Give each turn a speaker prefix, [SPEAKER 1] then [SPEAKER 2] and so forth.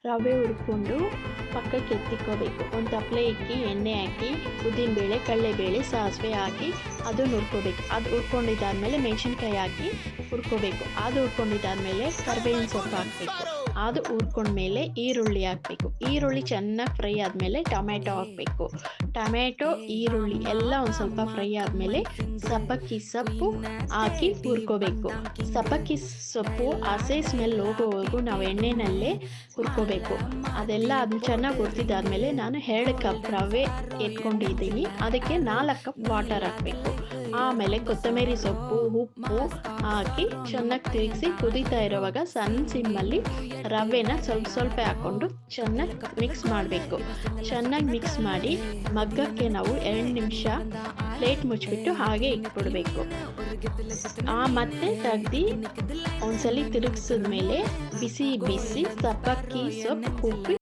[SPEAKER 1] ರವೆ ಹುರ್ಕೊಂಡು ಪಕ್ಕಕ್ಕೆ ಎತ್ತಿಕ್ಕೋಬೇಕು. ಒಂದು ತಪ್ಪಲೆ ಇಕ್ಕಿ ಎಣ್ಣೆ ಹಾಕಿ ಉದ್ದಿನಬೇಳೆ, ಕಡಲೆಬೇಳೆ, ಸಾಸಿವೆ ಹಾಕಿ ಅದನ್ನು ಹುರ್ಕೋಬೇಕು. ಅದು ಹುರ್ಕೊಂಡಿದ್ದಾದಮೇಲೆ ಮೆಣಸಿನ್ಕಾಯಿ ಹಾಕಿ ಹುರ್ಕೋಬೇಕು. ಅದು ಹುರ್ಕೊಂಡಿದ್ದಾದಮೇಲೆ ಕರಿಬೇವಿನ ಸೊಪ್ಪು ಹಾಕಬೇಕು. ಅದು ಹುರ್ಕೊಂಡ್ಮೇಲೆ ಈರುಳ್ಳಿ ಹಾಕಬೇಕು. ಈರುಳ್ಳಿ ಚೆನ್ನಾಗಿ ಫ್ರೈ ಆದಮೇಲೆ ಟೊಮೆಟೊ ಹಾಕಬೇಕು. ಟೊಮೆಟೊ, ಈರುಳ್ಳಿ ಎಲ್ಲ ಒಂದು ಸ್ವಲ್ಪ ಫ್ರೈ ಆದಮೇಲೆ ಸಬ್ಬಕ್ಕಿ ಸೊಪ್ಪು ಹಾಕಿ ಹುರ್ಕೋಬೇಕು. ಸಬ್ಬಕ್ಕಿ ಸೊಪ್ಪು ಹಸಿ ಸ್ಮೆಲ್ ಹೋಗೋವರೆಗೂ ನಾವು ಎಣ್ಣೆನಲ್ಲೇ ಹುರ್ಕೋಬೇಕು. ಅದೆಲ್ಲ ಅದನ್ನ ಚೆನ್ನಾಗಿ ಹುರಿದಿದ್ದಾದಮೇಲೆ ನಾನು 2 ಕಪ್ ರವೆ ಎತ್ಕೊಂಡಿದ್ದೀನಿ, ಅದಕ್ಕೆ 4 ಕಪ್ ವಾಟರ್ ಹಾಕಬೇಕು. ಆಮೇಲೆ ಕೊತ್ತಂಬರಿ ಸೊಪ್ಪು, ಉಪ್ಪು ಹಾಕಿ ಚೆನ್ನಾಗಿ ತಿರುಗಿಸಿ ಕುದೀತಾ ಇರುವಾಗ ಸಣ್ಣ ಸಿಮ್ಮಲ್ಲಿ ರವೆನ ಸ್ವಲ್ಪ ಸ್ವಲ್ಪ ಹಾಕ್ಕೊಂಡು ಚೆನ್ನಾಗಿ ಮಿಕ್ಸ್ ಮಾಡಬೇಕು. ಚೆನ್ನಾಗಿ ಮಿಕ್ಸ್ ಮಾಡಿ ಮಗ್ಗಕ್ಕೆ ನಾವು 2 ನಿಮಿಷ ಪ್ಲೇಟ್ ಮುಚ್ಚಿಬಿಟ್ಟು ಹಾಗೆ ಇಟ್ಬಿಡ್ಬೇಕು. ಮತ್ತೆ ತೆಗ್ದು ಒಂದ್ಸಲಿ ತಿರುಗಿಸಿದ್ಮೇಲೆ ಬಿಸಿ ಬಿಸಿ ಸಬ್ಬಕ್ಕಿ ಸೊಪ್ಪು ಉಪ್ಪಿ